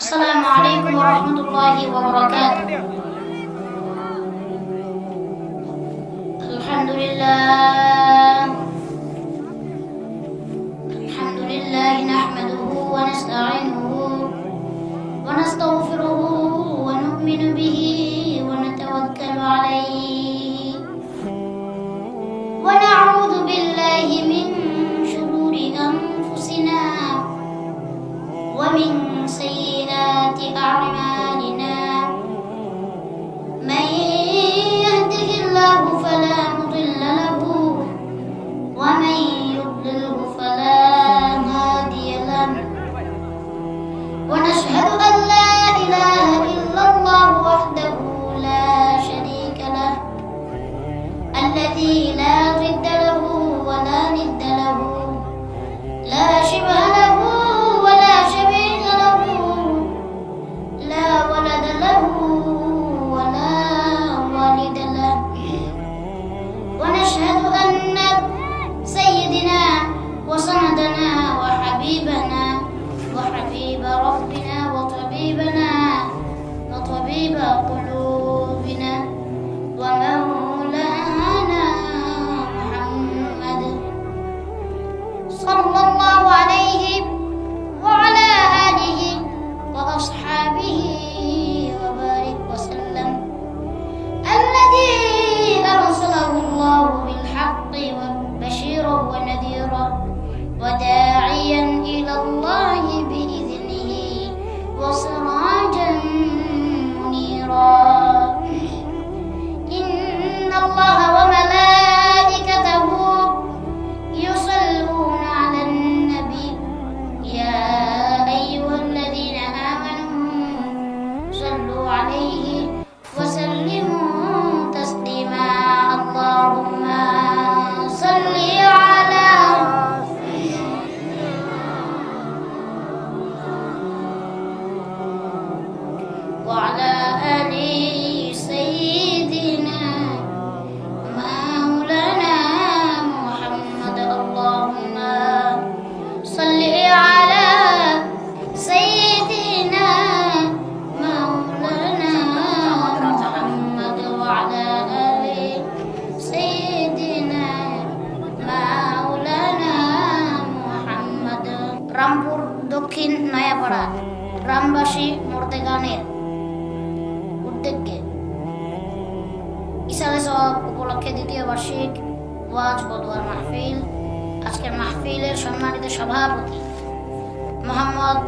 السلام عليكم ورحمة الله وبركاته. الحمد لله نحمده ونستعينه ونستغفره ونؤمن به ونتوكل عليه ونعوذ بالله من شرور أنفسنا ومن سيئات أعمالنا. من يهده الله فلا مضل له ومن يضلله فلا هادي له. ونشهد أن لا إله إلا الله وحده لا شريك له الذي لا ضد له ولا ند له لا شبه له ولا شبيه له لا ولد له ولا والد له. ونشهد أن سيدنا وسندنا وحبيبنا وحبيب ربنا وطبيبنا وطبيب قلوبنا ومولانا محمد صلى الله عليه وعلى آله وأصحابه وبارك وسلم الذي أرسله الله بالحق بشيرا ونذيرا وداعيا إلى الله بإذنه وسراجا منيرا. إن الله وملائكته يصلون على النبي يا أيها الذين آمنوا صلوا عليه وسلموا تسليما. اللهم صل على وعلى آل سيدنا مولانا محمد. اللهم صل على سيدنا مولانا محمد وعلى آل سيدنا مولانا محمد. রামপুর দক্ষিণ নয়াপাড়া গ্রামবাসী মরতে গানের উদ্যোগে ইসালে সওয়াব উপলক্ষে দ্বিতীয় বার্ষিক ওয়াজ ও দোয়ার মাহফিল। আজকের মাহফিলের সম্মানিত সভাপতি মোহাম্মদ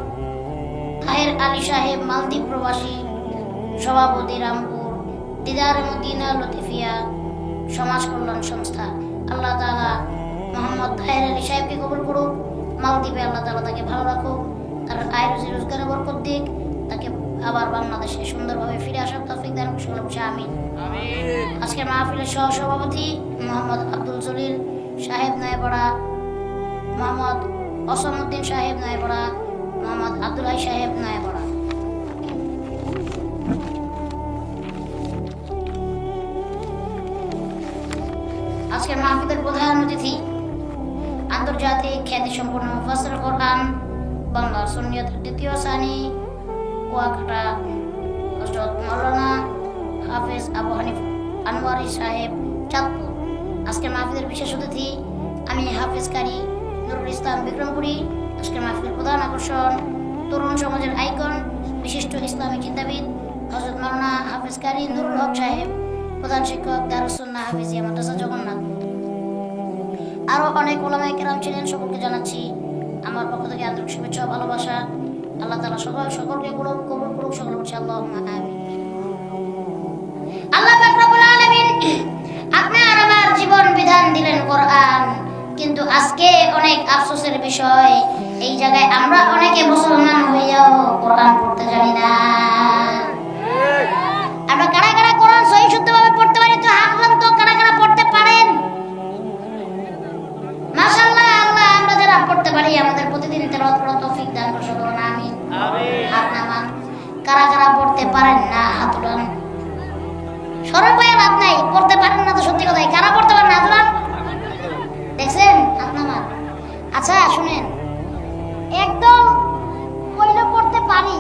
তাহের আলী সাহেব, মালদ্বীপ প্রবাসী, সভাপতি রামপুর দিদার মদিনা লতিফিয়া সমাজ কল্যাণ সংস্থা। আল্লাহ তাআলা মোহাম্মদ তাহের আলী সাহেবকে কবুল করুক। মালদ্বীপে আল্লাহ তাআলা তাকে ভালো রাখুক, তার আয় রুজি রোজগারে বরকত দিক, তাকে আবার বাংলাদেশে সুন্দরভাবে ফিরে আসার তৌফিক দান করুন। আমিন। আজকের মাহফিলের সহ সভাপতি মোহাম্মদ আব্দুল জলিল সাহেব নয়াপাড়া, মোহাম্মদ অসমউদ্দিন সাহেব নয়াপাড়া, মোহাম্মদ আব্দুল হাই সাহেব নয়াপাড়া। আজকের মাহফিলের প্রধান অতিথি আন্তর্জাতিক খ্যাতিসম্পন্ন মুফাসসির কোরআন বাংলা সুন্নিয়তের দ্বিতীয় শ্রেণী কুয়াকাটা হযরত মাওলানা হাফেজ আবু হানিফ আনোয়ারি সাহেব চাঁদপুর। আজকের মাহফিলের বিশেষ অতিথি আমি হাফেজ কারি নুরুল ইসলাম বিক্রমপুরী। আজকের মাহফিলের প্রধান আকর্ষণ তরুণ সমাজের আইকন বিশিষ্ট ইসলামী চিন্তাবিদ হযরত মাওলানা হাফেজ কারি নুরুল হক সাহেব, প্রধান শিক্ষক দারুস সুন্নাহ হাফিজিয়া মাদ্রাসা জগন্নাথ। আরো অনেক উলামায়ে কেরাম ছিলেন। সকলকে জানাচ্ছি আমার পক্ষ থেকে আন্তরিক শুভেচ্ছা ও ভালোবাসা। আল্লাহ তাআলা সকলকে কবুল করুক। সকলে বলছি আল্লাহুম্মা আমিন। আল্লাহ পাক রব্বুল আলামিন আপনার আমার জীবন বিধান দিলেন কোরআন, কিন্তু আজকে অনেক আফসোসের বিষয়, এই জায়গায় আমরা অনেকে মুসলমান হইয়াও কোরআন পড়তে জানি না। আমরা কারা কারা কোরআন সহি শুদ্ধভাবে পড়তে পারি? তো হাত তুলেন তো, কারা কারা পড়তে পারেন? মাশাআল্লাহ। আল্লাহ আমরা যারা পড়তে পারি আমাদের প্রতিদিন তেলাওয়াত করার তৌফিক দান করুন। আমিন। হাত নামান। কারা কারা পড়তে পারেন না হাত তুলেন। সরল পায়ে লাভ নাই, পড়তে পারেন না তো সত্যি কথাই। কারা পড়তে পারেন না তুলেন? দেখছেন হাত নামান। আচ্ছা শুনেন, একদম পড়তে পারি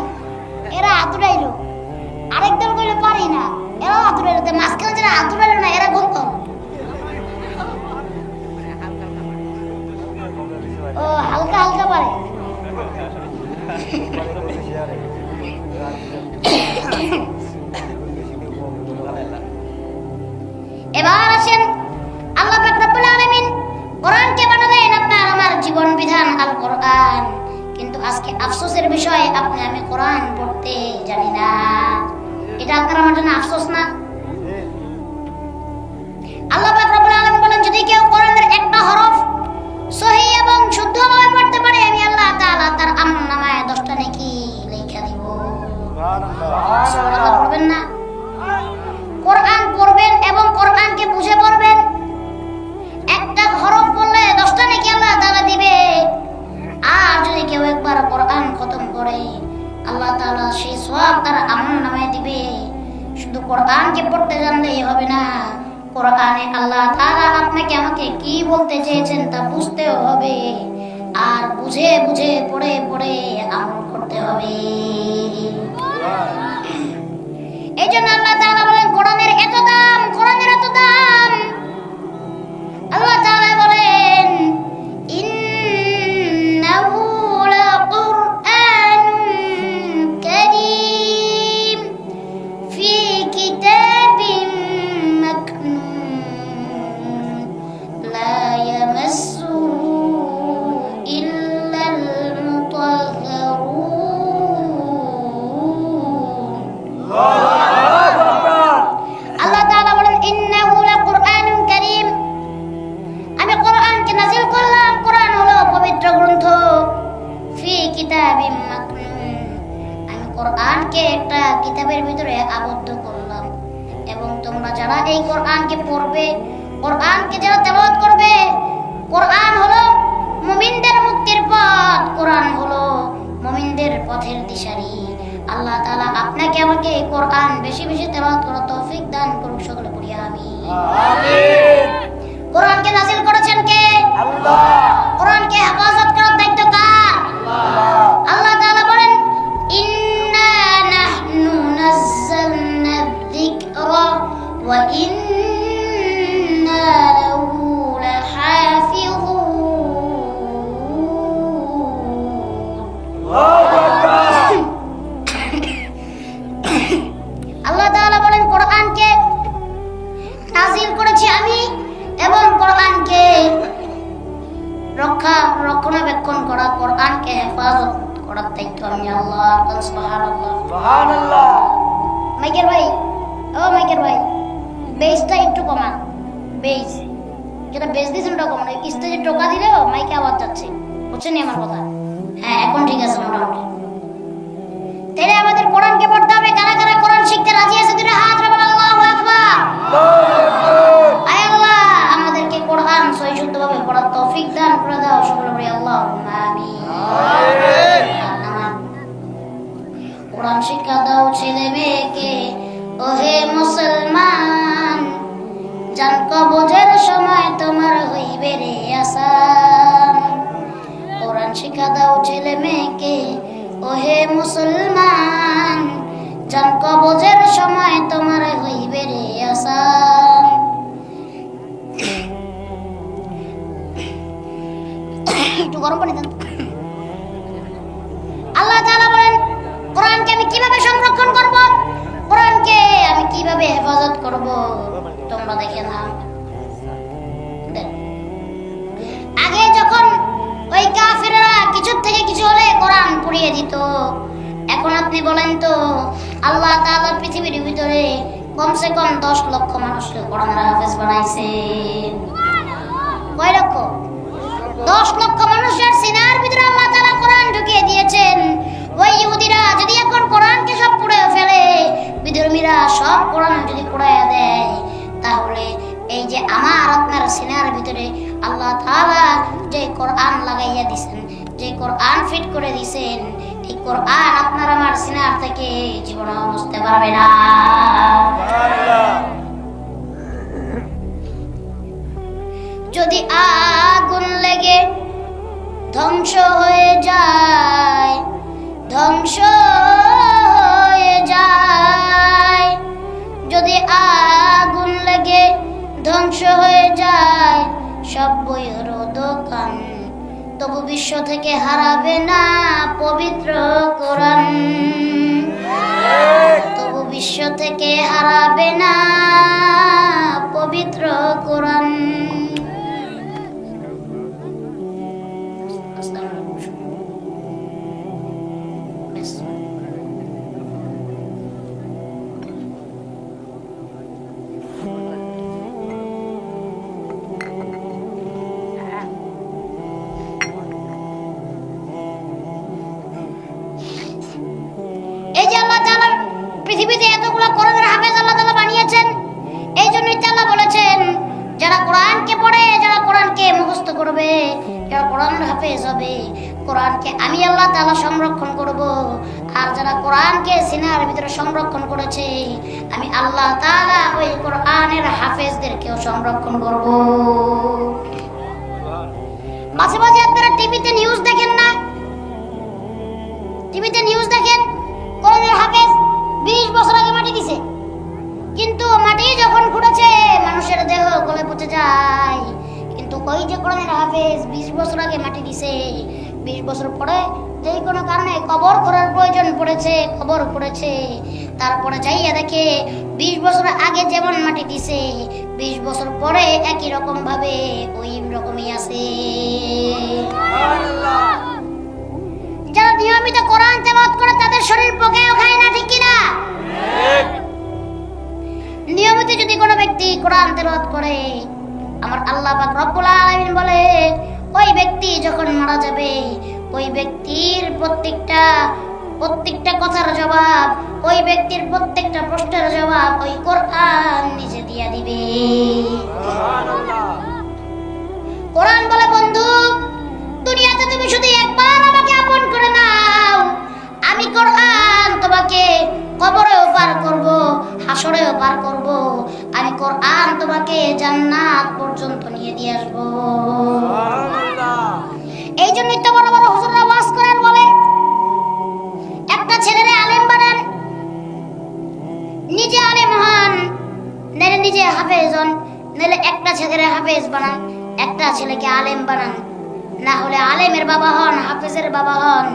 এবার আসেন, আল্লাহ পাক রব্বুল আলামিন কোরআনকে বানালেন আপনার আমার জীবন বিধান আল কোরআন, কিন্তু আজকে আফসোসের বিষয় আপনি আমি কোরআন পড়তে জানি না। এটা আপনার আমার জন্য আফসোস না? আল্লাহ পাক রব্বুল আলামিন বলেন, যদি কেউ কোরআনের একটা হরফ সহিহ এবং শুদ্ধভাবে পড়তে পারে, আমি আল্লাহ তাআলা তার আমলনামায় 10টা নেকি লিখে দিব। সুবহানাল্লাহ। পড়বেন না? কোরআন পড়বেন এবং কোরআনকে বুঝে পড়বেন। একটা হরফ পড়লে 10টা নেকি আল্লাহ তাআলা দিবে। আর যদি কেউ একবার কোরআন খতম করে, আল্লাহ তাআলা সেই সওয়াব তার আমলনামায় দিবে। শুধু কোরআনকে পড়তে জানলেই হবে না, কোরআনে আল্লাহ তাআলা আপনাকে আমাকে কি বলতে চেয়েছেন তা বুঝতেও হবে, আর বুঝে বুঝে পড়ে পড়ে আমল করতে হবে। এই জন্য আল্লাহ তাআলা বলেন, কোরআনের এত দাম, কোরআনের এত দাম। আল্লাহ তাআলা বলেন, ইন্নাহু লাকুরআনুন কারীম ফি কিতাবিন মাকনুন লা ইয়ামাসসুহু ইল্লাল মুতাহহারুন। আল্লাহ তাআলা বলেন, ইন্নাহু লাকুরআনুন কারীম, আমি কোরআনকে নাযিল করলাম। কোরআন হলো পবিত্র গ্রন্থ। ফি কিতাবিন মাকনুন, আমি কোরআনকে একটা কিতাবের ভিতরে আবদ্ধ করলাম। এবং তোমরা যারা এই কোরআনকে পড়বে, কোরআনকে যারা তেলাওয়াত করবে, কোরআন হলো মুমিনদের মুক্তির পথ, কোরআন হলো মুমিনদের পথের দিশারি। আল্লাহ তাআলা আপনাকে আমাকে কোরআন বেশি বেশি তেলাওয়াত করার তৌফিক দান করুক, সকলে পড়ি আমিন। কোরআনকে নাযিল করেছেন কে? আল্লাহ। কোরআনকে হেফাজত করার দায়িত্ব কার? আল্লাহ। আল্লাহ তাআলা বলেন, ইন্না নাহনু নাযালনা যিকরা ওয়া ইন্না লাহু লাহাফিযুন। আল্লাহ তাআলা বলেন, কোরআনকে নাযিল করেছি আমি, এবং কোরআনকে রক্ষণাবেক্ষণ করা, কোরআনকে হেফাজত করার দায়িত্ব আমি আল্লাহ। সুবহানাল্লাহ, সুবহানাল্লাহ। মাইকের ভাই, ও মাইকের ভাই, বেসটা একটু কমান। বেস যেটা বেস দিয়েছেন ওটা কমান। স্টেজে টোকা দিলেও মাইকে আওয়াজ যাচ্ছে, বুঝছেন আমার কথা? হ্যাঁ, এখন ঠিক আছে মোটামুটি। তাহলে আমাদের কোরআনকে পড়তে হবে। কারা কারা কোরআন শিখতে রাজি আছে? দুটো হাত রে, বলেন আল্লাহু আকবার। আয় আল্লাহ, আমাদেরকে কোরআন সহি শুদ্ধভাবে পড়ার তৌফিক দান করে দাও, সকলে বলি আল্লাহুম্মা আমিন। কোরআন শিক্ষা দাও ছেলে মেয়েকে, ওহে মুসলমান, জান কবজের সময় তোমার হইবে রে আসান। কোরআন শিক্ষা দাও ছেলে মেয়েকে, ওহে মুসলমান, জান কবজের সময় তোমার হইবে রে আসান। একটু গরম পানি দেন। আল্লাহ তাআলা বলেন, কোরআনকে আমি কিভাবে সংরক্ষণ করব, কোরআনকে আমি কিভাবে হেফাজত করব, তোমরা দেখে নাও। আগে যখন ওই কাফিররা কিছু থেকে কিছু হলে কোরআন পুড়িয়ে দিত, এখন আপনি বলেন তো, আল্লাহ তাআলা পৃথিবীর ভিতরে কমসে কম 10 লক্ষ মানুষকে কোরআনের হাফেজ বানাইছে। কয় লক্ষ? 10 লক্ষ মানুষের সিনার ভিতরে আল্লাহ তাআলা কোরআন ঢুকিয়ে দিয়েছেন। ওই ইহুদিরা যদি এখন কোরআনকে সব পুড়ে ফেলে, বিধর্মীরা সব কোরআন যদি পুড়াইয়া দেয়, তাহলে এই যে আমার আপনার সিনার ভিতরে আল্লাহ তাআলা যে কোরআন লাগাইয়া দিয়েছেন, যে কোরআন ফিট করে দিয়েছেন, এই কোরআন আপনার আমার সিনার থেকে জীবনে বুঝতে পারবে না। যদি আগুন লেগে ধ্বংস হয়ে যায়, ধ্বংস হয়ে যায়, যদি আগুন লেগে ধ্বংস হয়ে যায় সব বইয়ের দোকান, তবু বিশ্ব থেকে হারাবে না পবিত্র কোরআন। হয় না পবিত্র কোরআন। এই যে আল্লাহ তাআলা পৃথিবীতে এতগুলো কোরআনের হাফেজ আল্লাহ তাআলা বানিয়েছেন, এই জন্যই আল্লাহ বলেছেন যারা কোরআনকে পড়ে, যারা কোরআনকে মুখস্থ করবে, যারা কোরআনের হাফেজ হবে, কোরআনকে আমি আল্লাহ তাআলা সংরক্ষণ করব। আর যারা কোরআনকে সিনার ভিতরে সংরক্ষণ করেছে, আমি আল্লাহ তাআলা ওই কোরআনের হাফেজদেরকেও সংরক্ষণ করব। মাঝে মাঝে আপনারা টিভিতে নিউজ দেখেন না? টিভিতে নিউজ দেখেন কোরআনের হাফেজ 20 বছর আগে মাটি দিছে, কিন্তু মাটি যখন খুঁড়েছে মানুষের দেহ গলে পচে যায়। কিন্তু ওই যে কোরআনের হাফেজ 20 বছর আগে মাটি দিছে, 20 বছর পরে যে কোনো কারণে কবর করার প্রয়োজন পড়েছে, কবর করেছে, তারপরে যাইয়া দেখে 20 বছর আগে যেমন মাটি দিছে 20 বছর পরে একই রকম ভাবে ওই রকমই আছে। যারা নিয়মিত কোরআন তেলাওয়াত করে তাদের শরীর পোকাও খায় না, ঠিক কি না? নিয়মিত যদি কোনো ব্যক্তি কোরআন তেলাওয়াত করে, আমার আল্লাহ পাক রব্বুল আলামিন বলে ওই ব্যক্তি যখন মারা যাবে ওই ব্যক্তির প্রত্যেকটা কথার জবাব, ওই ব্যক্তির প্রত্যেকটা প্রশ্নের জবাব ওই কোরআন নিজে দিয়া দিবে। কোরআন বলে বন্ধু দুনিয়াতে তুমি শুধু একবার আমাকে আপন করে নাও, আমি কোরআন তোমাকে কবরেও পার করব, হাসরেও পার করব, আমি কোরআন তোমাকে জান্নাত পর্যন্ত নিয়ে দিয়ে আসবো। এই জন্যই তো বড় বড় হুজুররা ওয়াজ করেন, বলে একটা ছেলেরে আলেম বানান, নিজে আলেম হন, নাইলে নিজে হাফেজ হন, নাইলে একটা ছেলেরে হাফেজ বানান, একটা ছেলেকে আলেম বানান, না হলে আলেমের বাবা হন, হাফেজের বাবা হন।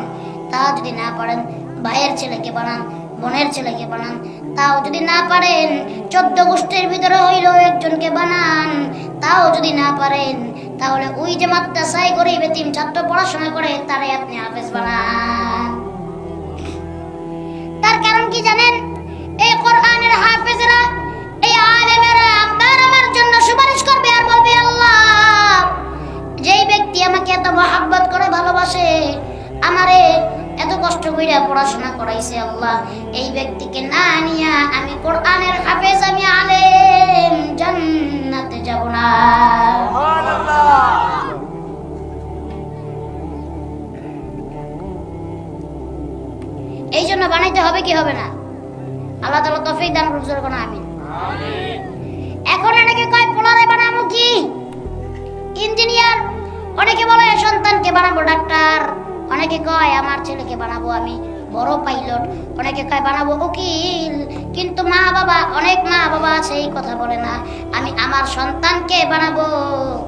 তা যদি না পারেন ভাইয়ের ছেলেকে বানান, বোনের ছেলেকে বানান। তাও যদি না পারেন 14 গোষ্ঠীর ভিতরে হইলেও একজনকে বানান। তাও যদি না পারেন তাহলে ওই যে মাদ্রাসায় গরিব এতিম ছাত্র পড়াশোনা করে তারে আপনি হাফেজ বানান। তার কারণ কি জানেন? এই কোরআনের হাফেজরা, এই আলেমেরা আপনার আমার জন্য সুপারিশ করবে আর বলবে আল্লাহ যেই ব্যক্তি আমাকে এত মহব্বত করে ভালোবাসে, আমারে এত কষ্ট কইরা পড়াশোনা করাইছে, আল্লাহ এই ব্যক্তিকে না নিয়া আমি কোরআনের হাফেজ, আমি আলেম জান্নাতে যাব না। এই জন্য বানাইতে হবে কি হবে না? আল্লাহ তাআলা তৌফিক দান করুন, জোরে বলুন আমিন। এখন অনেকে কয় পোলারে বানাবো কি ইঞ্জিনিয়ার, অনেকে বলে সন্তানকে বানাবো ডাক্তার, অনেকে কয় আমার ছেলেকে বানাবো আমি বড় পাইলট, অনেকে কয় বানাবো উকিল। কিন্তু অনেক মা বাবা আছে এই কথা বলে না, আমি আমার সন্তানকে বানাবো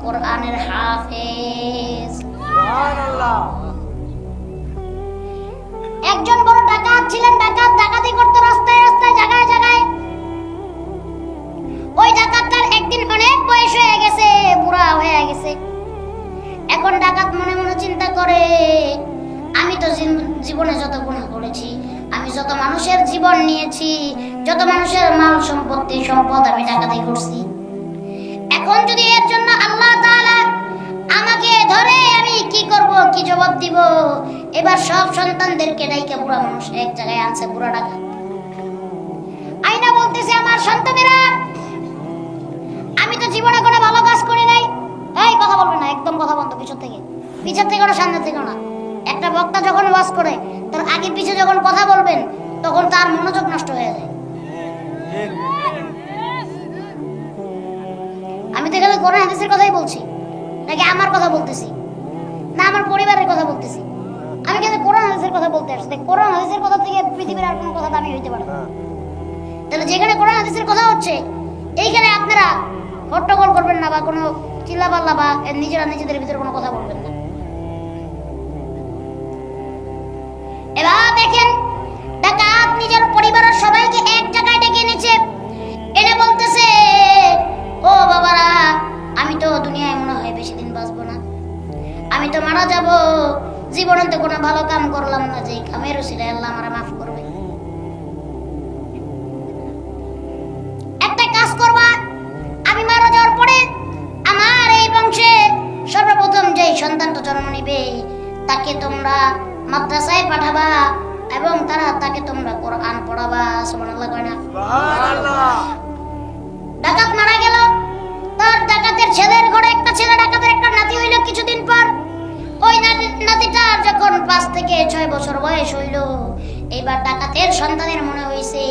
কোরআনের হাফেজ। সুবহানাল্লাহ। একজন বড় ডাকাত ছিলেন, ডাকাতি করতে রাস্তায় রাস্তায় জায়গায় জায়গায়। ওই ডাকাতটার একদিন অনেক বয়স হয়ে গেছে, বুড়া হয়ে গেছে। এখন ডাকাত মনে মনে চিন্তা করে আমি তো জীবনে যত গুনাহ করেছি, আমি যত মানুষের জীবন নিয়েছি, যত মানুষের মাল সম্পদ আমি ডাকাতি করছি, এখন যদি এর জন্য আল্লাহ তাআলা আমাকে ধরে আমি কি করব, কি জবাব দিব? এবার সব সন্তানদেরকে ডাইকা বুড়া মানুষ এক জায়গায় আনছে, বুড়া ডাকাত আইনা বলতেছে আমার সন্তানেরা আমি তো জীবনে কোনো ভালো কাজ করি নাই। এই কথা বলবে না, একদম কথা বন্ধ, পিছন থেকে না সামনে থেকে না। একটা বক্তা যখন ওয়াজ করে তার আগে পিছে যখন কথা বলবেন তখন তার মনোযোগ নষ্ট হয়ে যায়। আমি তো এখানে কোরআন হাদিসের কথাই বলছি, নাকি আমার কথা বলতেছি, না আমার পরিবারের কথা বলতেছি? আমি কিন্তু কোরআন হাদিসের কথা বলতে আসছি। কোরআন হাদিসের কথা থেকে পৃথিবীর আর কোনো কথা দামি হইতে পারে না। তাহলে যেখানে কোরআন হাদিসের কথা হচ্ছে এইখানে আপনারা হট্টগোল করবেন না বা কোনো চিল্লাপাল্লা বা নিজেদের ভিতরে কোনো কথা বলবেন না। এবার দেখেন ডাকাত নিজের পরিবারের সবাইকে এক জায়গায় ডেকে এনেছে, তো মারা যাব, জীবনে তো কোনো ভালো কাম করলাম না, যে কামের উসিলায় আল্লাহ আমারে মাফ করবে। একটা কাজ করবা, আমি মারা যাওয়ার পরে আমার এই বংশে সর্বপ্রথম যেই সন্তানটা জন্ম নিবে তাকে তোমরা মাদ্রাসায় পাঠাবা এবং তাকে তোমরা কোরআন পড়াবা। সুবহানাল্লাহ কয় না? সুবহানাল্লাহ। ডাকাত মারা গেল, তার ডাকাতের ছেলের ঘরে একটা ছেলে ডাকাতের একটা নাতি হইল। কিছুদিন পর ওই নাতিটার যখন 5 থেকে 6 বছর বয়স হইল, এইবার ডাকাতের সন্তানের মনে হইছে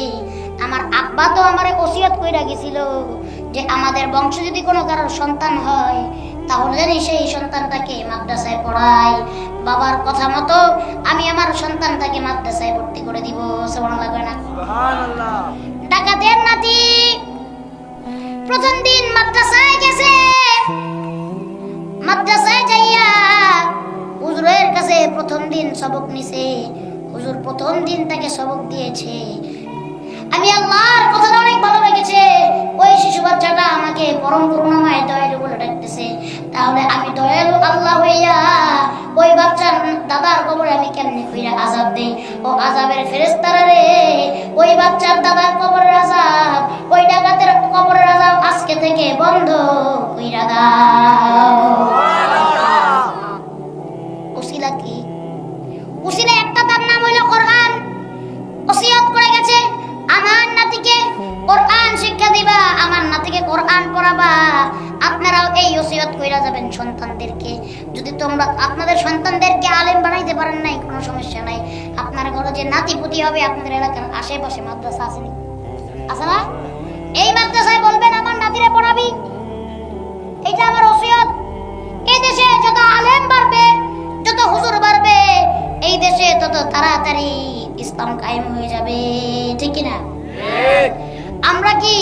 আমার আব্বা তো আমারে ওসিয়ত কইরা গেছিল যে আমাদের বংশে যদি কোনো কারোর সন্তান হয় তাহলে জানি সেই সন্তানটাকে মাদ্রাসায় পড়াই। বাবার কথা মতো আমি আমার সন্তানটাকে মাদ্রাসায় ভর্তি করে দিব। সুবহানাল্লাহ কয় না? সুবহানাল্লাহ। ডাকাতের নাতি প্রথম দিন মাদ্রাসায় গেছে। মাদ্রাসায় যাইয়া হুজুরের কাছে প্রথম দিন সবক নিছে। হুজুর প্রথম দিন তাকে সবক দিয়েছে। আমি আল্লাহর কথাটা অনেক ভালো লেগেছে। ওই শিশু বাচ্চাটা আমাকে পরম করুণাময় দয়ালু বলে ডাকতেছে, তাহলে আমি দয়ালু আল্লাহ হইয়া ওই বাচ্চার দাদার কবরে আমি কেমনে কইরা আযাব দেই? ও আযাবের ফেরেশতারা রে, ওই বাচ্চার দাদার কবরের আযাব, ওই ডাকাতের কবরের আযাব আজকে থেকে বন্ধ কইরা দাও। উসিলা কি? উসিলা একটা, তার নাম হইল কোরআন। ওসিয়ত করে গেছে আমার নাতিকে কোরআন শিক্ষা দিবা, আমার নাতিকে কোরআন পড়াবা। আপনারাও এই ওসিয়ত কইরা যাবেন সন্তানদেরকে। যদি তোমরা আপনাদের সন্তানদেরকে আলেম বানাইতে পারেন নাই, কোনো সমস্যা নাই। আপনার ঘরে যে নাতিপুতি হবে, আপনাদের এলাকার আশেপাশে মাদ্রাসা আছে না? এই মাদ্রাসায় বলবেন আমার নাতিরে পড়াবি। এটা আমার ওসিয়ত। এই দেশে যত আলেম বাড়বে, যত হুজুর বাড়বে, এই দেশে তত তাড়াতাড়ি ইসলাম কায়েম হয়ে যাবে। ঠিক কি না? আমরা কি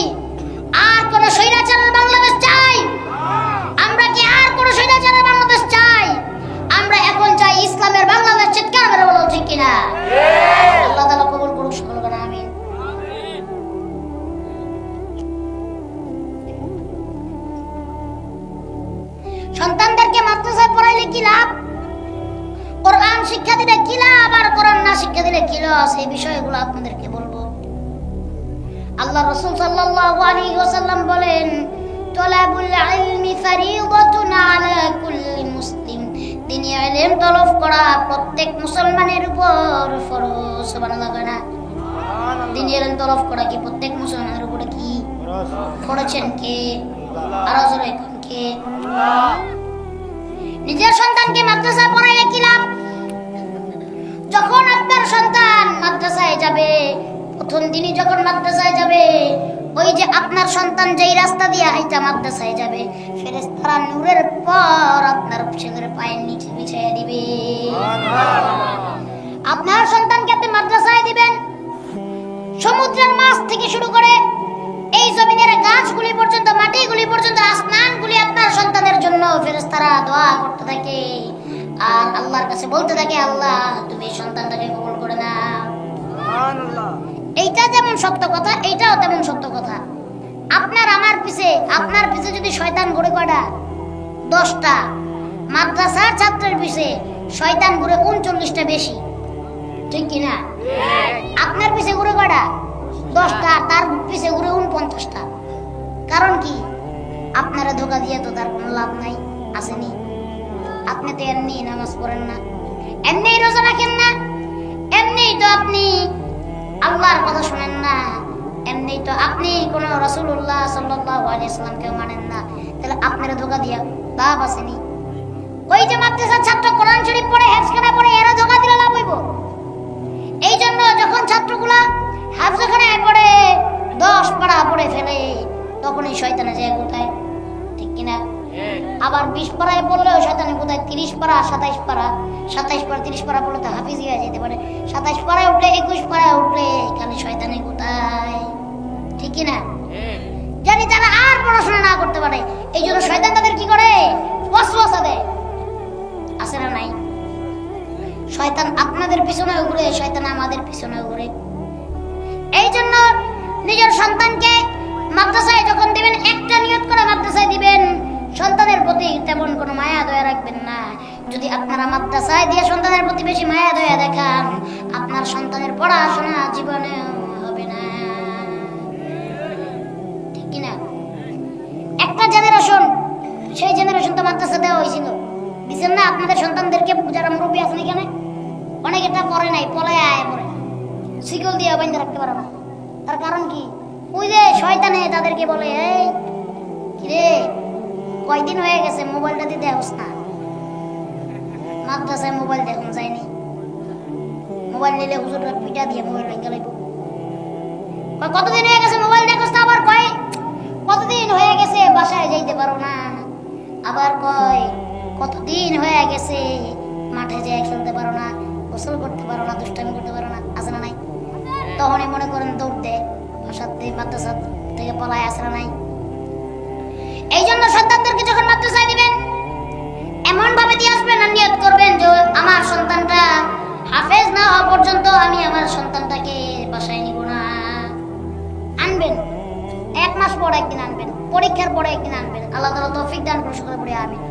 আর কোন স্বৈরাচারের বাংলাদেশ চাই? আমরা কি আর কোন স্বৈরাচারের বাংলাদেশ চাই? আমরা এখন চাই ইসলামের বাংলাদেশ। চিৎকার করে বলো ঠিক কি না? আল্লাহ তাআলা কবুল করুক সকলকে, আমিন। সন্তানদেরকে মাদ্রাসায় পড়াইলে কি লাভ? কোরআন শিক্ষা দিলে কি লাভ আর কোরআন না শিক্ষা দিলে কি লস? এই বিষয়গুলো আপনাদেরকে বলবো। আল্লাহ রাসূল সাল্লাল্লাহু আলাইহি ওয়াসাল্লাম বলেন, তলাবুল ইলমি ফরিদাতুন আলা কুল্লি মুসলিম। দ্বীনি ইলম তলব করা প্রত্যেক মুসলমানের উপর ফরজ। সুবহানাল্লাহ। সুবহানাল্লাহ। দ্বীনি ইলম তলব করা কি প্রত্যেক মুসলমানের উপর কি ফরজ? করেছেন কে? আরো জোরে কোন কে? আল্লাহ। নিজের সন্তানকে মাদ্রাসায় পড়াইলে কি লাভ? যখন আপনার সন্তান মাদ্রাসায় যাবে, প্রথম দিনই যখন মাদ্রাসায় যাবে, ওই যে আপনার সন্তান যেই রাস্তা দিয়ে হাইটা মাদ্রাসায় যাবে, ফেরেশতারা নূরের পর আপনার ছেলের পায়ের নিচে বিছাইয়া দিবে। আপনার সন্তানকে আপনি মাদ্রাসায় দিবেন, সমুদ্রের মাছ থেকে শুরু করে এই জমিনের গাছগুলি পর্যন্ত, মাটিগুলি পর্যন্ত, আসমানগুলি আপনার সন্তানের জন্য ফেরেশতারা দোয়া করতে থাকে আর আল্লাহর কাছে বলতে থাকে, আল্লাহ তুমি এই সন্তানটাকে কবুল করে নাও। সুবহানাল্লাহ। এইটা যেমন সত্য কথা, এইটাও তেমন সত্য কথা। আপনার পিছে যদি শয়তান ঘুরে কয়টা? 10টা। মাদ্রাসার ছাত্রের পিছে শয়তান ঘুরে 39টা বেশি। ঠিক কি না? আপনার পিছে ঘুরে কয়টা? 10টা। তার পিছে ঘুরে 49টা। কারণ কি? আপনারা ধোকা দিয়ে তো তার কোনো লাভ নাই, আসেনি? আপনি তো এমনি নামাজ পড়েন না, এমনি রোজা রাখেন না, এমনি তো আপনি আল্লাহর কথা শুনেন না, এমনি তো আপনি কোন রাসূলুল্লাহ সাল্লাল্লাহু আলাইহি ওয়াসাল্লামকে মানেন না। তাহলে আপনারা ধোকা দিয়া লাভ আসেনি? ওই যে মাদ্রাসার ছাত্র কোরআন শরীফ পড়ে, হেফজখানা পড়ে, এরা ধোকা দিলে লাভ হইব? এই জন্য যখন ছাত্রগুলা হেফজখানায় পড়ে 10 পারা পড়ে ফেলে, তখনই শয়তানে যায় কোথায়? ঠিক কিনা? আবার 20 পারায় পড়লেও শয়তানে কোথায়? 30 পারা, 27 পারা, 27 পারা 30 পারা পড়লে তো হাফিজি হয়ে যেতে পারে। 27 পারায় উঠলে, 21 পারায় উঠলে এখানে শয়তানে কোথায়? ঠিক কিনা? জানি তারা আর পড়াশোনা না করতে পারে, এই জন্য শয়তান তাদের কি করে? ওয়াসওয়াসা দেয়। আছে না নাই? শয়তান আপনাদের পিছনে ঘুরে, শয়তান আমাদের পিছনে ঘুরে। এই জন্য নিজের সন্তানকে মাদ্রাসায় যখন দিবেন, একটা নিয়ত করে মাদ্রাসায় দিবেন। সন্তানের প্রতি তেমন কোনো মায়া দয়া রাখবেন না, যদি আপনারা মাদ্রাসায় দিয়ে সন্তানের প্রতি বেশি মায়া দয়া দেখান, আপনার সন্তানের পড়াশোনা জীবনে হবে না, ঠিক কিনা? একটা জেনারেশন, সেই জেনারেশন তো মাদ্রাসা দেওয়া হয়েছিল, দিচ্ছেন না আপনাদের সন্তানদেরকে? যারা মুরব্বী আছেন এখানে অনেক এটা পড়ে নাই, পলায় আয় পড়ে, শিকল দিয়ে বাইন্ধে রাখতে পারে না। তার কারণ কি? ওই যে শয়তানে তাদেরকে বলে, এই কিরে কয়দিন হয়ে গেছে মোবাইলটা দিতে হোস না, মাদ্রাসায় মোবাইল দেখুন যায়নি, মোবাইল নিলে হুজুররা পিটা দিয়ে মোবাইল ভেঙে লাগব। কতদিন হয়ে গেছে মোবাইল দেখোস না? আবার কয় কতদিন হয়ে গেছে বাসায় যাইতে পারো না, আবার কয় কতদিন হয়ে গেছে মাঠে যেয়ে খেলতে পারো না, গোসল করতে পারো না, দুষ্টামি করতে পারো না, আছে না নাই? তখনই মনে করেন দৌড় দেয়, বাসাতে মাদ্রাসা থেকে পলায়, আছে না নাই? এই জন্য সন্তানদেরকে যখন মাদ্রাসায় দিবেন এমন ভাবে দিয়ে আসবেন আর নিয়ত করবেন যে আমার সন্তানটা হাফেজ না হওয়া পর্যন্ত আমি আমার সন্তানটাকে বাসায় নিব না। আনবেন 1 মাস পর একদিন আনবেন, পরীক্ষার পরে একদিন আনবেন। আল্লাহ তাআলা তৌফিক দান করুন, সকলে পড়ে আমিন।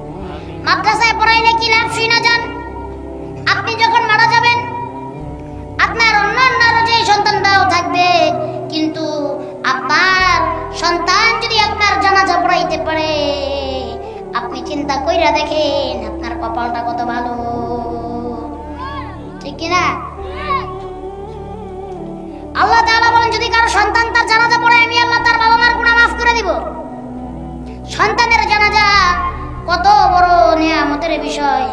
মাদ্রাসায় পড়াইলে কি লাভ শুই না যান? আপনি যখন মারা যাবেন আপনার অন্যান্য যে সন্তানটাও থাকবে, কিন্তু আপনার সন্তান যদি আপনার জানাজা পড়াইতে পারে, আপনি চিন্তা কইরা দেখেন আপনার কপালটা কত ভালো, ঠিক কিনা? আল্লাহ তাআলা বলেন যদি কারো সন্তান তার জানাজা পড়ে, আমি আল্লাহ তার বাবা মার গুনাহ মাফ করে দিব। সন্তানের জানাজা কত বড় নিয়ামতের বিষয়,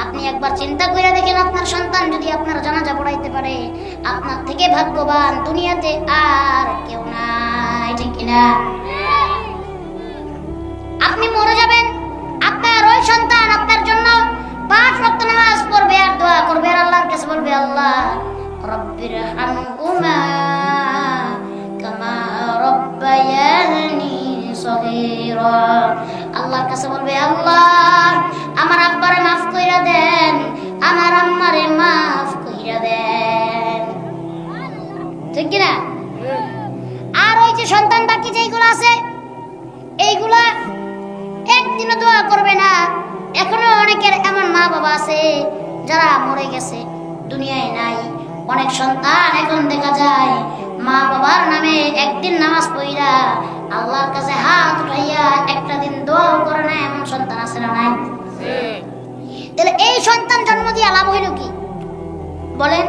আপনি একবার চিন্তা করে দেখেন আপনার সন্তান যদি আপনার জানাজা পড়াইতে পারে, আপনার থেকে ভাগ্যবান দুনিয়াতে আর কেউ নাই, ঠিক কিনা? আপনি মরে যাবেন, আপনার ওই সন্তান আপনার জন্য 5 ওয়াক্ত নামাজ পড়বে আর দোয়া করবে, আর আল্লাহর কাছে বলবে, আল্লাহ রব্বির হামহুমা কামা রব্বায়ানি সগীরা। আল্লাহর কাছে বলবে, আল্লাহ আমার আব্বারে মাফ কইরা দেন, আমার আম্মারে মাফ কইরা দেন, ঠিক কিনা? আর ওই যে সন্তান বাকি যেইগুলো আছে এইগুলা একদিনও দোয়া করবে না। এখনো অনেকের এমন মা বাবা আছে যারা মরে গেছে, দুনিয়ায় নাই। অনেক সন্তান এখন দেখা যায় মা বাবার নামে একদিন নামাজ পড়িয়া আল্লাহর কাছে হাত উঠাইয়া একটা দিন দোয়াও করে না, এমন সন্তান আছে না নাই? তাহলে এই সন্তান জন্ম দিয়ে লাভ হইল কি বলেন?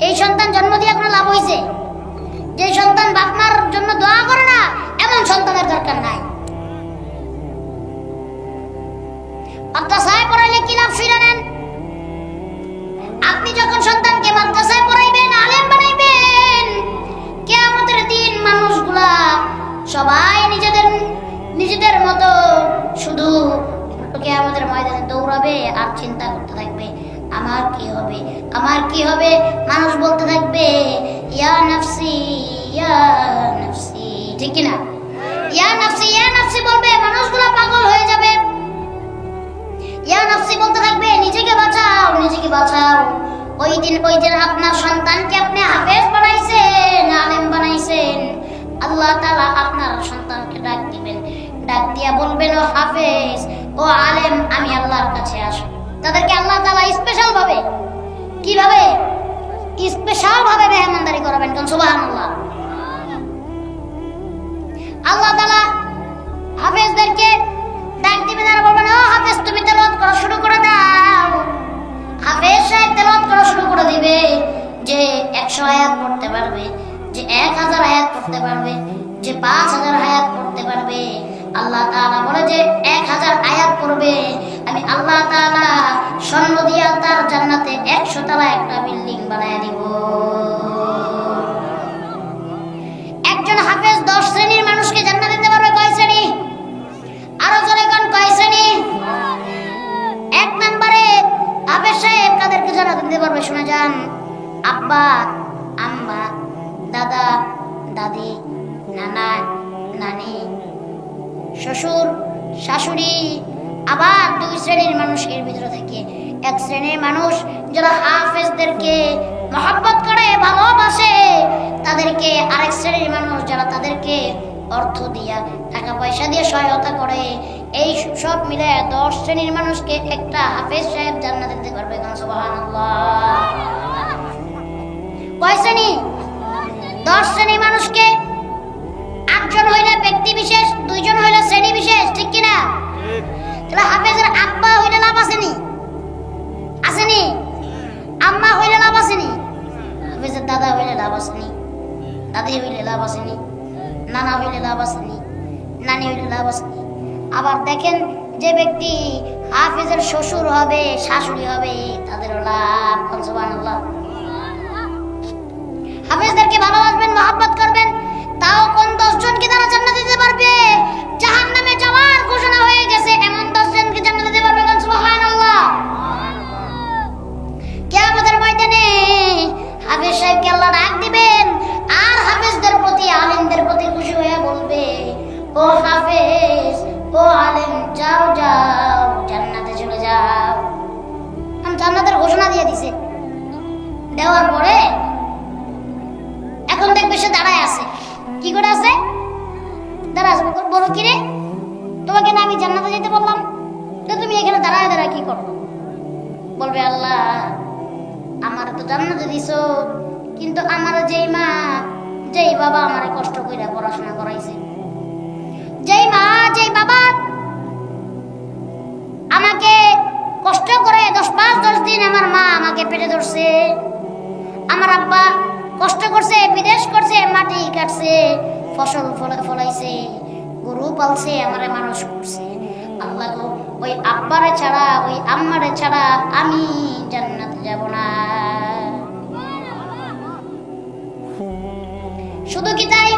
এই সন্তান জন্ম দিয়ে কোনো লাভ হয়েছে? যে সন্তান বাপ মার জন্য দোয়া করে না, এমন সন্তানের দরকার নাই। মাদ্রাসায় পড়াইলে কি লাভ শুনে নেন? আপনি যখন সন্তানকে মাদ্রাসায় পড়াইবেন, আলেম বানাইবেন, কিয়ামতের দিন মানুষগুলা সবাই নিজেদের মতো শুধু কিয়ামতের ময়দানে দৌড়াবে আর চিন্তা করতে থাকবে, আমার কি হবে, আমার কি হবে। মানুষ বলতে থাকবে, ইয়া নাফসি ইয়া নাফসি, ঠিক কিনা? ইয়া নাফসি ইয়া নাফসি বলবে, মানুষগুলা পাগল হয়ে যাবে। ইয়া নাফসি বলতে থাকবে, নিজেকে বাঁচাও, নিজেকে বাঁচাও। ওই দিন আপনার সন্তানকে আপনি হাফেজ বানাইছেন, আলেম বানাইছেন, আল্লাহ তাআলা আপনার সন্তানকে ডাক দিবেন, ডাক দিয়া বলবেন, ও হাফেজ, ও আলেম, আমি আল্লাহর কাছে আসো। তাদেরকে আল্লাহ তাআলা স্পেশাল ভাবে, কিভাবে স্পেশাল ভাবে মেহমানদারি করাবেন, কোন সুবহানাল্লাহ। আল্লাহ তাআলা হাফেজদেরকে ডাক দিবেন আর বলবেন, ও হাফেজ তুমি তেলাওয়াত করা শুরু করে দাও। হাফেজ সাহেব তেলাওয়াত করা শুরু করে দিবে। যে 100 আয়াত পড়তে পারবে, যে 1000 আয়াত পড়তে পারবে, যে 5000 আয়াত পড়তে পারবে, আল্লাহ তাআলা বলে যে 1000 আয়াত পড়বে, আমি আল্লাহ তাআলা স্বর্ণ দিয়া তার জান্নাতে 100 তলা একটা বিল্ডিং বানায় দিব। একজন হাফেজ 10 শ্রেণীর মানুষকে জান্নাত দিতে পারবে। কয় শ্রেণী? আরো জোরে কোন কয় শ্রেণী? 1 নম্বরে হাফেজ সাহেব কাদেরকে জান্নাত দিতে পারবে শুনে যান? আব্বা, আম্মা, দাদা, দাদি, নানা, নানি, শ্বশুর, শাশুড়ি। আবার 2 শ্রেণীর মানুষের ভিতরে থেকে 1 শ্রেণীর মানুষ যারা হাফেজদেরকে মহব্বত করে, ভালোবাসে, তাদেরকে। আরেক শ্রেণীর মানুষ যারা তাদেরকে অর্থ দিয়া, টাকা পয়সা দিয়ে সহায়তা করে। এই সব মিলে 10 শ্রেণীর মানুষকে একটা হাফেজ সাহেব জান্নাতে দিতে পারবে। সুবহানাল্লাহ। কয় শ্রেণী? 10 শ্রেণীর মানুষকে। 8 জন হইলে ব্যক্তি বিশেষ, 2 জন হইলে শ্রেণী বিশেষ, ঠিক কিনা? তাহলে হাফেজের আব্বা হইলে লাভ আসেনি? আসেনি? আম্মা হইলে লাভ আসেনি? হাফেজের দাদা হইলে লাভ আসেনি? দাদি হইলে লাভ আসেনি? নানা হইলে লাভ আসেনি? নানি হইলে লাভ আসেনি? আবার দেখেন, যে ব্যক্তি হাফেজের শ্বশুর হবে, শাশুড়ি হবে, তাদেরও লাভ। সুবহানাল্লাহ। হাফেজদেরকে ভালোবাসবেন, মহব্বত করবেন, তাও কোন 10 জনকে তারা জান্নাতে দিতে পারবে? জাহান্নামে যাওয়ার ঘোষণা হয়ে গেছে এমন 10 জনকে জান্নাতে দিতে পারবে। সুবহানাল্লাহ। কিয়ামতের ময়দানে হাফেজ সাহেবকে আল্লাহ ডাক দিবেন, আর হাফেজদের প্রতি, আলেমদের প্রতি খুশি হয়ে বলবে, ও হাফেজ, ও আলেম, যাও যাও, জান্নাতে চলে যাও। জান্নাতের ঘোষণা দিয়ে দিছে। দেওয়ার পরে এখন দেখবে সে দাঁড়ায় আছে। কি করে আছে? দাঁড়ায় আছে। বলো, কি রে, তোমাকে না আমি জান্নাতে যেতে বললাম, তো তুমি এখানে দাঁড়ায় দাঁড়ায় কি করো? বলবে, আল্লাহ, আমার তো জান্নাতে দিছো, কিন্তু আমার যেই মা, যেই বাবা আমারে কষ্ট কইরা পড়াশোনা করাইছে, যেই মা, যেই বাবা আমাকে কষ্ট করে 10 দিন আমার মা আমাকে পেটে ধরছে, আমার আব্বা কষ্ট করছে, বিদেশ করছে, মাটি কাটছে, ফসল ফলাইছে, গরু পালছে, আমারে মানুষ করছে, আল্লাহ গো, ওই আব্বারে ছাড়া, ওই আম্মারে ছাড়া আমি জান্নাতে যাব না। শুধু কি তাই?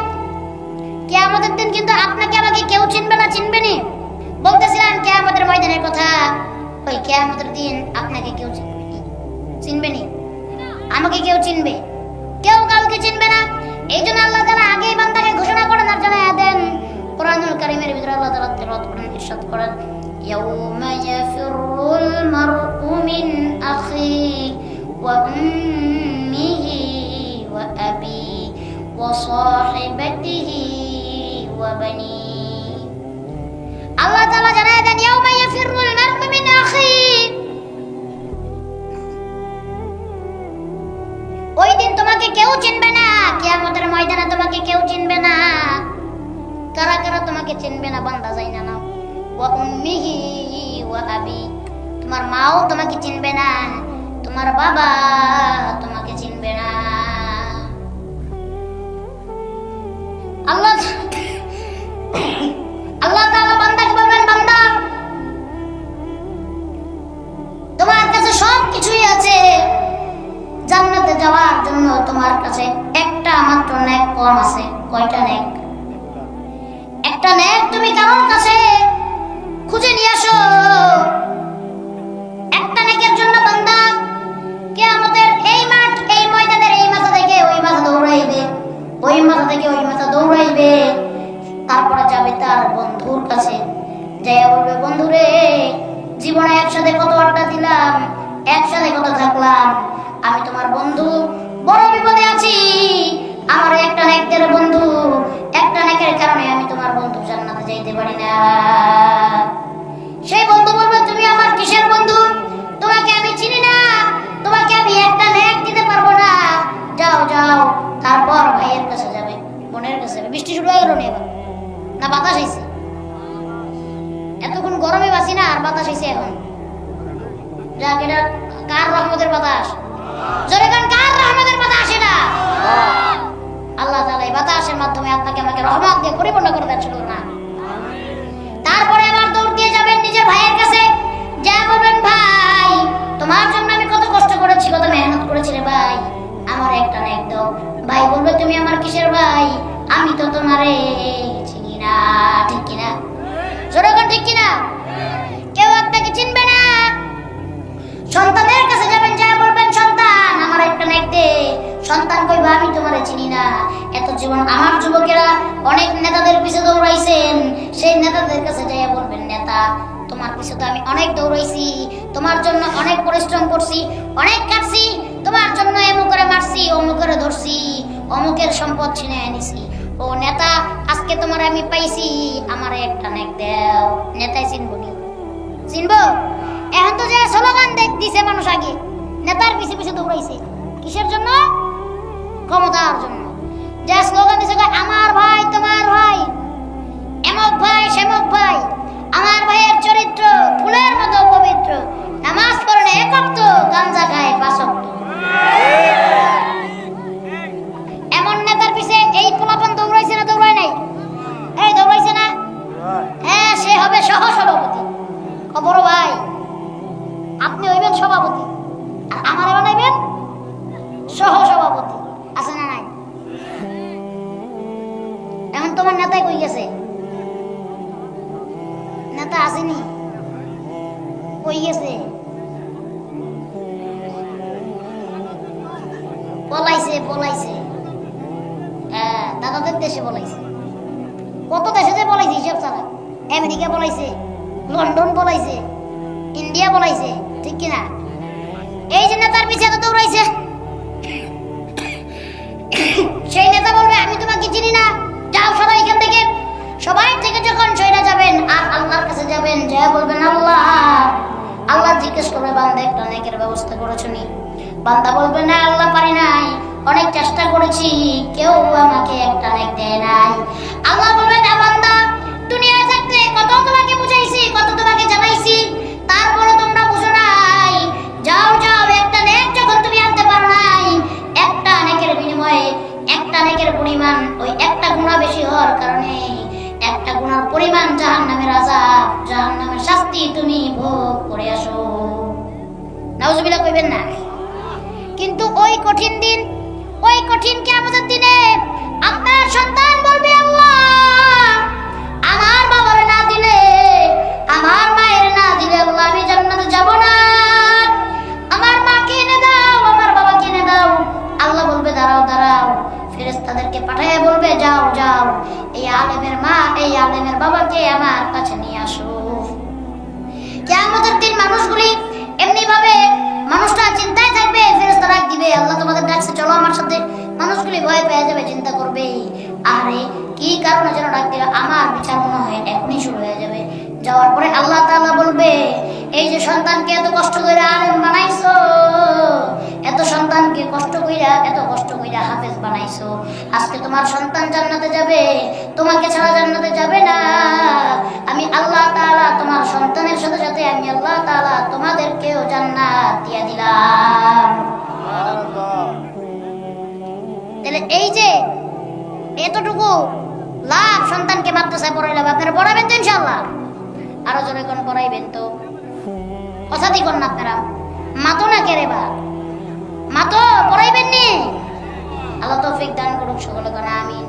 কিয়ামতের দিন কিন্তু আপনাকে আমাকে কেউ চিনবে না, চিনবে নি? বলতেছিলাম কিয়ামতের ময়দানের কথা। ওই কিয়ামতের দিন আপনাকে কেউ চিনবে নি, চিনবে নি? আমাকে কেউ চিনবে? কেউ কাউকে চিনবে না। এই জন্য আল্লাহ তাআলা আগেই বান্দাকে ঘোষণা করেন আর জানায়া দেন। কোরআনুল কারীমের ভিতরে আল্লাহ তাআলা তেলাওয়াত করেন, ইরশাদ করেন, ইয়াউমা ইয়াফিরুল মার'উ মিন আখি ওয়া উম্মিহি ওয়া আবি ওয়া সাহিবাতিহি ওয়া বানি। আল্লাহ তাআলা জানায়া দেন, ইয়াউমা ইয়াফিরুল মার'উ মিন আখি, ওই দিন তোমাকে কেউ চিনবে না। কিয়ামতের ময়দানে তোমাকে কেউ চিনবে না। কারা কারা তোমাকে চিনবে না? বান্দা যাই না নাও। ওয়া উম্মিহি ওয়া আবি, তোমার মাও তোমাকে চিনবে না, তোমার বাবা তোমাকে চিনবে না। আল্লাহ তাআলা বান্দাকে বলবেন, বান্দা, তোমার কাছে সব কিছুই আছে, জান্নাতে যাওয়ার জন্য তোমার কাছে একটা মাত্র নেক কম আছে। কয়টা নেক? একটা নেক তুমি কারোর কাছে খুঁজে নিয়ে আসো। একটা নেকের জন্য বান্দা কিয়ামতের এই মাঠ, এই ময়দানের এই মাথা থেকে ওই মাথা দৌড়াইবে, ওই মাথা থেকে ওই মাথা দৌড়াইবে। তারপরে যাবে তার বন্ধুর কাছে, যাইয়া বলবে, বন্ধুরে, জীবনে একসাথে কত আড্ডা দিলাম, একসাথে কত থাকলাম, আমি তোমার বন্ধু, বড় বিপদে আছি, আমার একটা নেকের বন্ধু, একটা নেকের কারণে আমি তোমার বন্ধু, জান্নাতে যাইতে পারি না। সেই বন্ধু বলবে, তুমি আমার কিসের বন্ধু? তোমাকে আমি চিনি না, তোমাকে আমি একটা নেক দিতে পারবো না, যাও যাও। তারপর ভাইয়ের কাছে যাবে, বোনের কাছে যাবে। বৃষ্টি শুরু হয়ে গেল না এবার? না বাতাস হয়েছে? এতক্ষণ গরমে বাঁচি না, আর বাতাস হয়েছে এখন। যাক, এটা কার রহমতের বাতাস? জোরে গান, কার রহমতের বাতাস এটা? আল্লাহ তাআলা এই বাতাসের মাধ্যমে আপনাকে আমাকে রহমত দিয়ে পরিপূর্ণ করে দেন। শুনুন না, তারপরে আবার দৌড় দিয়ে যাবেন নিজের ভাইয়ের কাছে, যা বলবেন, ভাই, তোমার জন্য আমি কত কষ্ট করেছি, কত মেহনত করেছি রে ভাই, আমার একটা নেক দাও। ভাই বলবে, তুমি আমার কিসের ভাই? আমি তো তোমারে চিনি না। ঠিক কিনা? জোরে গান, ঠিক কিনা? কেউ আপনাকে চিনবে না। সন্তানের কাছে যাবেন, যা বলবেন, সন্তান, আমার একটা নেক দে। সন্তান কইবা, আমি তোমারে চিনি না। এত জীবন আমার যুবকেরা অনেক নেতাদের পিছে দৌড়াইছেন, সেই নেতাদের কাছে যাইয়া বলবেন, নেতা, তোমার পিছে তো আমি অনেক দৌড়াইছি, তোমার জন্য অনেক পরিশ্রম করছি, অনেক কাটছি, তোমার জন্য এমন করে মারছি, অমুক করে ধরছি, অমুকের সম্পদ ছিনে এনেছি। ও নেতা, আজ আজকে তোমার আমি পাইছি, আমার একটা নেক দাও। নেতাই চিনবো নি? চিনবো? এখন তো যে স্লোগান দিছে মানুষ, আগে নেতার পিছে পিছে দৌড়াইছে কিসের জন্য? ক্ষমতার জন্য। যে স্লোগান দিছে আমার ভাই তোমার ভাই, এমক ভাই সেমক ভাই, আমার ভাইয়ের চরিত্র ফুলের মতো পবিত্র, নামাজ পড়ে না এক ওয়াক্ত, গাঞ্জা খায় 5 ওয়াক্ত। এমন নেতার পিছে এই পোলাপান দৌড়াইছে না দৌড়ায় নাই? এই দৌড়াইছে না? হ্যাঁ, সে হবে সহ সভাপতি। বড় ভাই আপনি হইবেন সভাপতি, আর আমারে বানাইবেন সহ সভাপতি। আছে না নাই? এখন তোমার নেতাই কই গেছে? নেতা আসেনি, কই গেছে? পলাইছে পলাইছে। হ্যাঁ, দাদাদের দেশে পলাইছে। কত দেশে যে পলাইছে হিসাব ছাড়া। আমেরিকা পলাইছে, লন্ডন পলাইছে, ইন্ডিয়া পলাইছে, ঠিক কিনা? এই যে নেতার পিছে তো দৌড়াইছে, সেই নেতা বলবে আমি তোমাকে চিনি না, যাও সবাই এখান থেকে। সবাই থেকে যখন চলে যাবেন আর আল্লাহর কাছে যাবেন, যা বলবেন আল্লাহ, আল্লাহ জিজ্ঞেস করবে বান্দা একটা নেকের ব্যবস্থা করেছো নি? বান্দা বলবে না আল্লাহ পারি নাই, অনেক চেষ্টা করেছি, কেউ আমাকে একটা নেক দেয় নাই। আল্লাহ বলবেন বান্দা দুনিয়ায় থাকতে কত তোমাকে বুঝাইছি, কত তোমাকে জানাইছি, তারপরে তোমরা বুঝো নাই। যাও যাও, একটা নেক যখন তুমি আনতে পারো নাই, একটা নেকের বিনিময়ে একটা নেকের পরিমাণ, ওই একটা গুনাহ বেশি হওয়ার কারণে একটা গুনার পরিমাণ জাহান্নামের আযাব, জাহান্নামের শাস্তি তুমি ভোগ করে আসো। নাউজুবিল্লাহ কইবেন না? কিন্তু ওই কঠিন দিন, ওই কঠিন কিয়ামতের দিনে আপনার সন্তান বলবে আল্লাহ আমার বাবার না দিলে, আমার মায়ের না দিলে আল্লাহ আমি জান্নাতে যাব না। আমার মাকে এনে দাও, আমার বাবাকে এনে দাও। আল্লাহ বলবে দাঁড়াও দাঁড়াও, ফেরেশতাদেরকে পাঠিয়ে বলবে যাও যাও, এই আলেমের মা এই আলেমের বাবাকে আমার কাছে নিয়ে আসো। কিয়ামতের দিন মানুষগুলি এমনি ভাবে, মানুষটা চিন্তায় থাকবে, ফেরেশতা ডাক দিবে আল্লাহ তোমাদের ডাকছে চলো আমার সাথে। মানুষগুলি ভয় পেয়ে যাবে, চিন্তা করবে আরে কি কারণে যেন ডাক দিল, আমার বিচার মনে হয় এখনই শুরু হয়ে যাবে। যাওয়ার পরে আল্লাহ তাআলা বলবে এই যে সন্তানকে এত কষ্ট করে আলেম বানাইছো, এত সন্তানকে কষ্ট কইরা এত কষ্ট কইরা হাফেজ বানাইছো, আজকে তোমার সন্তান জান্নাতে যাবে, তোমাকে ছাড়া জান্নাতে যাবে না। আমি আল্লাহ তাআলা তোমার সন্তানের সাথে সাথে আমি আল্লাহ তাআলা তোমাদেরকেও জান্নাত দিয়ে দিলাম। তাহলে এই যে এতটুকু লাভ সন্তানকে মাদ্রাসায় পড়াইলাম, আপনারা পড়াবেন তো ইনশাআল্লাহ? আরো জোরে কোন পড়াইবেন তো? কথা দিকন না আপনারা, মাতো না কেরে বা মাতো পড়াইবেন নি? আল্লাহ তৌফিক দান করুক সকলে, আমিন।